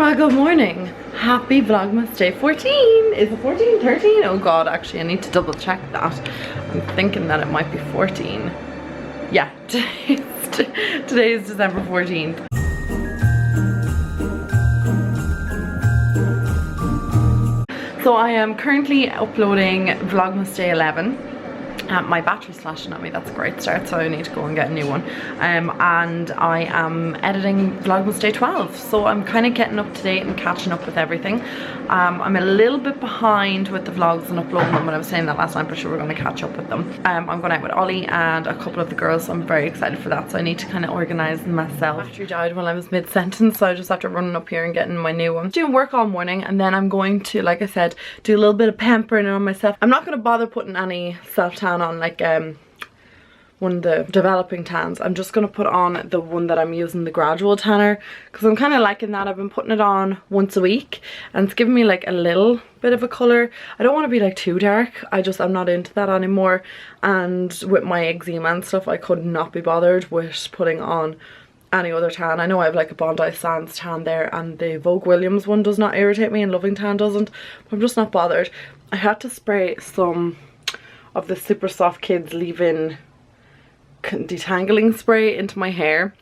Well, good morning. Happy Vlogmas day 14. Is it 14? 13? Oh god, actually I need to double check that. I'm thinking that it might be 14. Yeah, today is December 14th. So I am currently uploading Vlogmas day 11. My battery's flashing at me, that's a great start, so I need to go and get a new one. And I am editing Vlogmas day 12, so I'm kind of getting up to date and catching up with everything. I'm a little bit behind with the vlogs and uploading them, but I was saying that last time, but sure we're going to catch up with them. I'm going out with Ollie and a couple of the girls, so I'm very excited for that, so I need to kind of organise myself. Battery died while I was mid-sentence, so I just have to run up here and getting my new one. I'm doing work all morning, and then I'm going to, like I said, do a little bit of pampering on myself. I'm not going to bother putting any self-tan on like one of the developing tans. I'm just going to put on the one that I'm using, the gradual tanner, because I'm kind of liking that. I've been putting it on once a week and it's giving me like a little bit of a colour. I don't want to be like too dark. I'm not into that anymore, and with my eczema and stuff I could not be bothered with putting on any other tan. I know I have like a Bondi Sands tan there, and the Vogue Williams one does not irritate me and Loving Tan doesn't, but I'm just not bothered. I had to spray some of the Super Soft Kids leave-in detangling spray into my hair,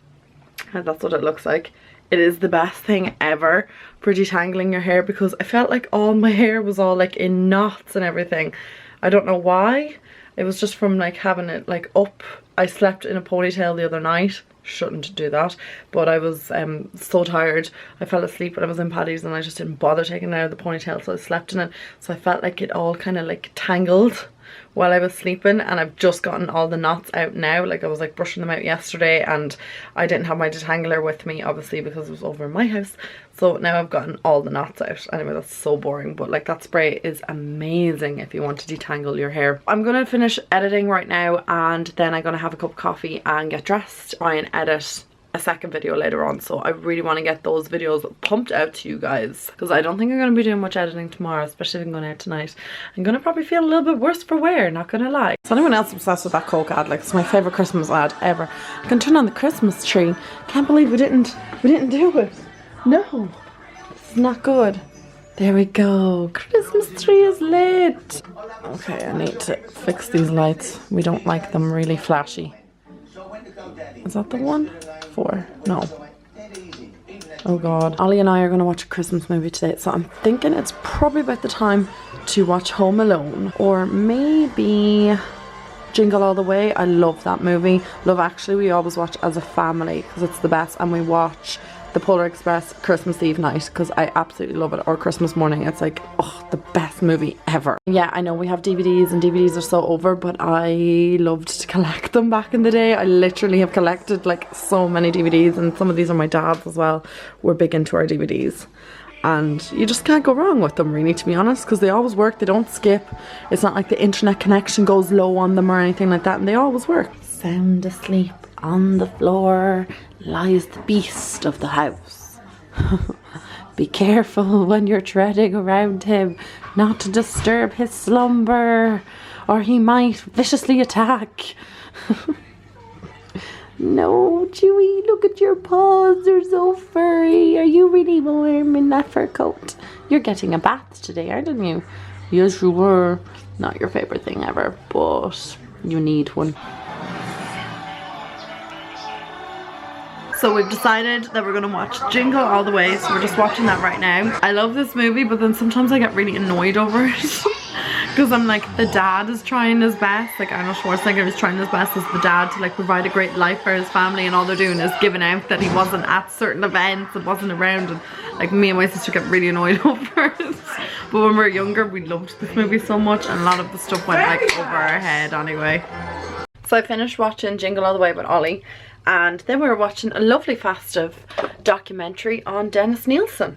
and that's what it looks like. It is the best thing ever for detangling your hair, because I felt like all my hair was all like in knots and everything. I don't know why. It was just from like having it like up. I slept in a ponytail the other night. Shouldn't do that, but I was so tired. I fell asleep when I was in Paddy's and I just didn't bother taking it out of the ponytail, so I slept in it. So I felt like it all kind of like tangled while I was sleeping, and I've just gotten all the knots out now. Like I was like brushing them out yesterday, and I didn't have my detangler with me obviously because it was over in my house, so now I've gotten all the knots out. Anyway, that's so boring, but like that spray is amazing if you want to detangle your hair. I'm gonna finish editing right now, and then I'm gonna have a cup of coffee and get dressed, try and edit a second video later on. So I really want to get those videos pumped out to you guys, because I don't think I'm going to be doing much editing tomorrow, especially if I'm going out tonight. I'm going to probably feel a little bit worse for wear, not going to lie. Is anyone else obsessed with that Coke ad? Like, it's my favourite Christmas ad ever. I can turn on the Christmas tree. Can't believe we didn't do it. No, it's not good. There we go. Christmas tree is lit. Okay, I need to fix these lights. We don't like them really flashy. Is that the one? 4? No. Oh god. Ollie and I are going to watch a Christmas movie today, so I'm thinking it's probably about the time to watch Home Alone, or maybe Jingle All The Way. I love that movie. Love Actually we always watch as a family because it's the best, and we watch The Polar Express Christmas Eve night because I absolutely love it, or Christmas morning. It's like, oh, the best movie ever. Yeah, I know we have DVDs and DVDs are so over, but I loved to collect them back in the day. I literally have collected like so many DVDs, and some of these are my dad's as well. We're big into our DVDs, and you just can't go wrong with them really, to be honest, because they always work. They don't skip. It's not like the internet connection goes low on them or anything like that, and they always work. Sound asleep on the floor lies the beast of the house. Be careful when you're treading around him not to disturb his slumber, or he might viciously attack. No, Chewy, look at your paws, they're so furry. Are you really warm in that fur coat? You're getting a bath today, aren't you? Yes, you were. Not your favourite thing ever, but you need one. So we've decided that we're going to watch Jingle All The Way, so we're just watching that right now. I love this movie, but then sometimes I get really annoyed over it. Because I'm like, the dad is trying his best, like Arnold Schwarzenegger is trying his best as the dad to like provide a great life for his family, and all they're doing is giving out that he wasn't at certain events and wasn't around, and like me and my sister get really annoyed over it. But when we were younger, we loved this movie so much, and a lot of the stuff went like over our head anyway. So I finished watching Jingle All The Way with Ollie, and then we were watching a lovely festive documentary on Dennis Nielsen.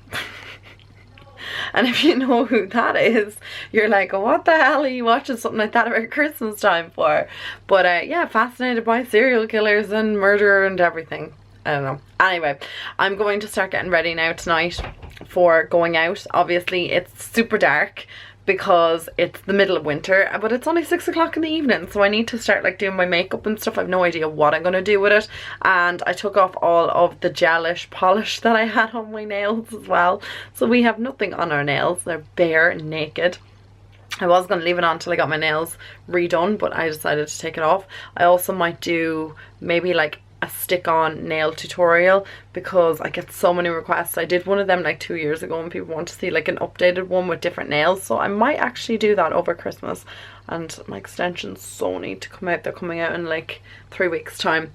And if you know who that is, you're like, oh, what the hell are you watching something like that around Christmas time for? But yeah, fascinated by serial killers and murder and everything. I don't know. Anyway, I'm going to start getting ready now tonight for going out. Obviously it's super dark because it's the middle of winter, but it's only 6 o'clock in the evening, so I need to start like doing my makeup and stuff. I have no idea what I'm going to do with it, and I took off all of the gelish polish that I had on my nails as well, so we have nothing on our nails. They're bare and naked. I was going to leave it on till I got my nails redone, but I decided to take it off. I also might do maybe like a stick-on nail tutorial, because I get so many requests. I did one of them like 2 years ago and people want to see like an updated one with different nails, so I might actually do that over Christmas. And my extensions so need to come out. They're coming out in like 3 weeks time,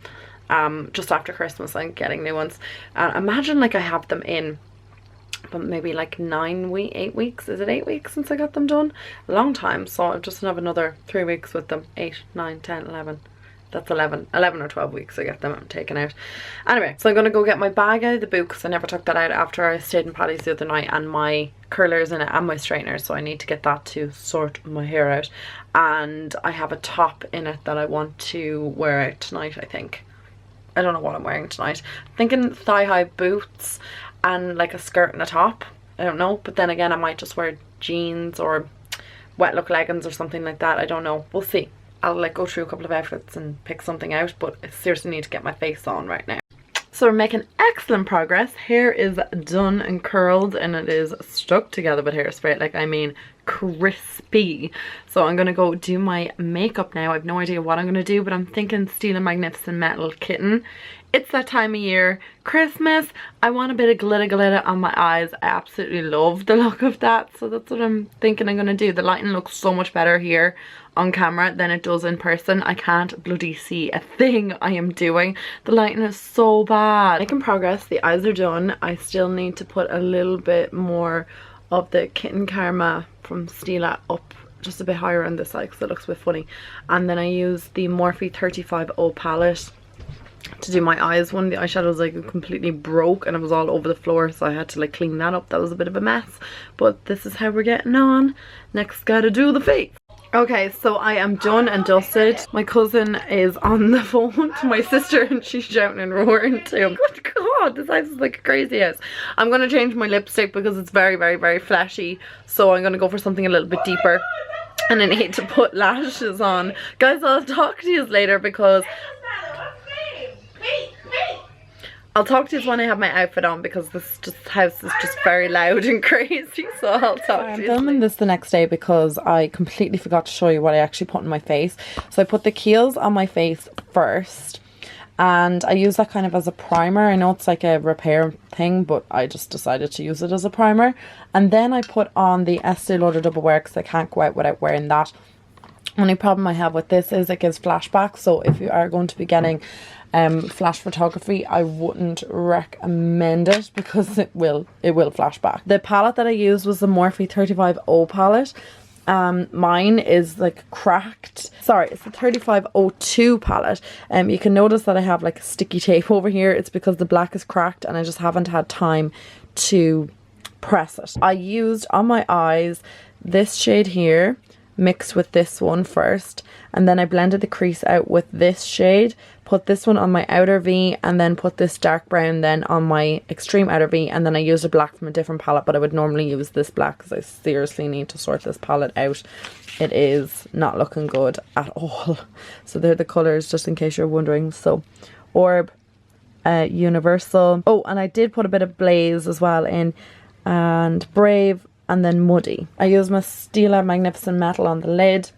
just after Christmas. I'm getting new ones, and imagine like I have them in but maybe like 8 weeks. Is it 8 weeks since I got them done? A long time. So I'll just have another 3 weeks with them. 8, 9, 10, 11. That's 11 or 12 weeks I get them taken out. Anyway, so I'm going to go get my bag out of the boot, because I never took that out after I stayed in Paddy's the other night, and my curlers in it and my straighteners, so I need to get that to sort my hair out. And I have a top in it that I want to wear out tonight, I think. I don't know what I'm wearing tonight. I'm thinking thigh-high boots and like a skirt and a top. I don't know, but then again I might just wear jeans or wet look leggings or something like that. I don't know, we'll see. I'll like go through a couple of outfits and pick something out, but I seriously need to get my face on right now. So we're making excellent progress. Hair is done and curled, and it is stuck together with hairspray, like I mean crispy. So I'm gonna go do my makeup now. I have no idea what I'm gonna do, but I'm thinking Steel and Magnificent Metal Kitten. It's that time of year, Christmas. I want a bit of glitter on my eyes. I absolutely love the look of that, so that's what I'm thinking I'm gonna do. The lighting looks so much better here on camera than it does in person. I can't bloody see a thing I am doing. The lighting is so bad. Making progress. The eyes are done. I still need to put a little bit more of the Kitten Karma from Stila up just a bit higher on this side because it looks a bit funny. And then I use the Morphe 35O palette to do my eyes. One of the eyeshadows like completely broke and it was all over the floor, so I had to like clean that up. That was a bit of a mess, but this is how we're getting on. Next, gotta do the face. Okay, so I am done and dusted. My cousin is on the phone to my sister and she's shouting and roaring too. Good God, this house is like a crazy house. I'm gonna change my lipstick because it's very, very, very flashy, so I'm gonna go for something a little bit deeper, and I need to put lashes on. Guys, I'll talk to you later because I'll talk to you when I have my outfit on, because this house is just very loud and crazy, so I'll talk to you. I'm filming this the next day because I completely forgot to show you what I actually put in my face. So I put the Kiehl's on my face first, and I use that kind of as a primer. I know it's like a repair thing, but I just decided to use it as a primer. And then I put on the Estee Lauder Double Wear because I can't go out without wearing that. Only problem I have with this is it gives flashbacks, so if you are going to be getting flash photography, I wouldn't recommend it because it will flash back. The palette that I used was the Morphe 35O palette. Mine is like cracked. Sorry, it's the 3502 palette. You can notice that I have like sticky tape over here. It's because the black is cracked and I just haven't had time to press it. I used on my eyes this shade here mixed with this one first, and then I blended the crease out with this shade, put this one on my outer V, and then put this dark brown then on my extreme outer V, and then I used a black from a different palette, but I would normally use this black because I seriously need to sort this palette out. It is not looking good at all. So they're the colours, just in case you're wondering. So Orb, Universal. Oh, and I did put a bit of Blaze as well in, and Brave, and then Muddy. I use my Stila Magnificent Metal on the lid.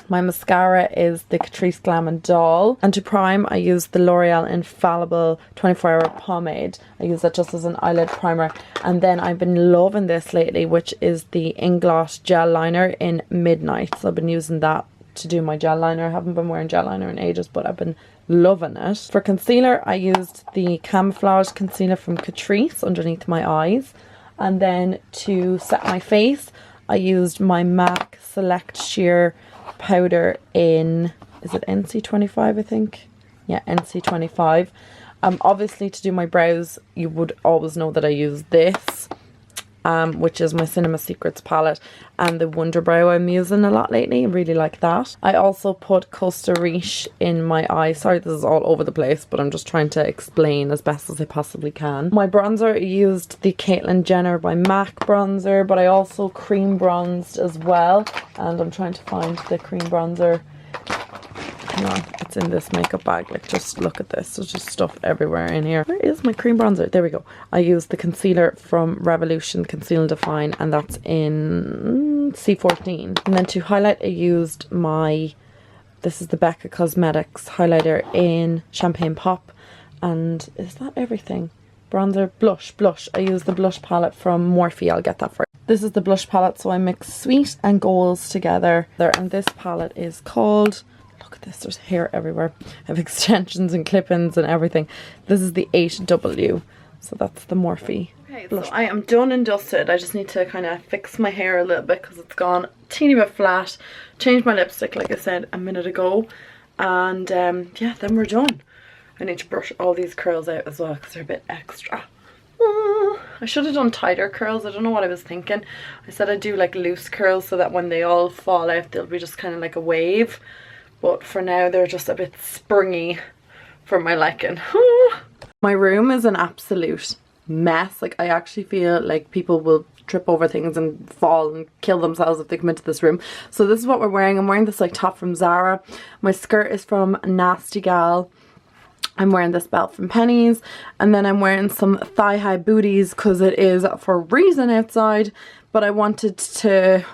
My mascara is the Catrice Glam and Doll. And to prime, I use the L'Oreal Infallible 24-Hour Pomade. I use that just as an eyelid primer. And then I've been loving this lately, which is the Inglot Gel Liner in Midnight. So I've been using that to do my gel liner. I haven't been wearing gel liner in ages, but I've been loving it. For concealer, I used the Camouflage Concealer from Catrice underneath my eyes. And then to set my face, I used my MAC Select Sheer powder in, is it NC25 I think? Yeah, NC25. Obviously to do my brows, you would always know that I use this. which is my Cinema Secrets palette, and the Wonder Brow I'm using a lot lately. I really like that. I also put Costa Riche in my eye. Sorry, this is all over the place, but I'm just trying to explain as best as I possibly can. My bronzer, I used the Caitlyn Jenner by MAC bronzer, but I also cream bronzed as well, and I'm trying to find the cream bronzer. Hang on, it's in this makeup bag. Like, just look at this. There's just stuff everywhere in here. Where is my cream bronzer? There we go. I used the concealer from Revolution Conceal and Define, and that's in C14. And then to highlight, I used this is the Becca Cosmetics highlighter in Champagne Pop. And is that everything? Bronzer, blush. I used the blush palette from Morphe. I'll get that for you. This is the blush palette, so I mix sweet and golds together. And this palette is called... Look at this, there's hair everywhere. I have extensions and clip-ins and everything. This is the 8W, so that's the Morphe. Okay, so I am done and dusted. I just need to kind of fix my hair a little bit because it's gone a teeny bit flat. Changed my lipstick, like I said a minute ago. And yeah, then we're done. I need to brush all these curls out as well because they're a bit extra. I should have done tighter curls. I don't know what I was thinking. I said I'd do like loose curls so that when they all fall out, they'll be just kind of like a wave. But for now, they're just a bit springy for my liking. My room is an absolute mess. Like, I actually feel like people will trip over things and fall and kill themselves if they come into this room. So this is what we're wearing. I'm wearing this like top from Zara. My skirt is from Nasty Gal. I'm wearing this belt from Pennies. And then I'm wearing some thigh-high booties because it is freezing outside. But I wanted to...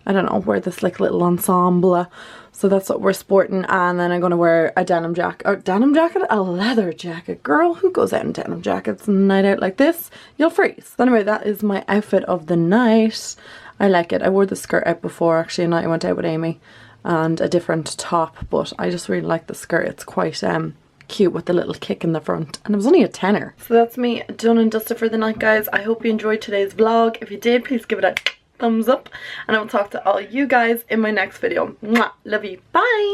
I don't know, wear this like little ensemble. So that's what we're sporting. And then I'm going to wear a denim jacket. Or denim jacket? A leather jacket. Girl, who goes out in denim jackets on a night out like this? You'll freeze. So anyway, that is my outfit of the night. I like it. I wore the skirt out before actually a night I went out with Amy. And a different top. But I just really like the skirt. It's quite cute with the little kick in the front, and it was only a tenner. So that's me done and dusted for the night, guys. I hope you enjoyed today's vlog. If you did, please give it a thumbs up, and I will talk to all you guys in my next video. Mwah! Love you. Bye.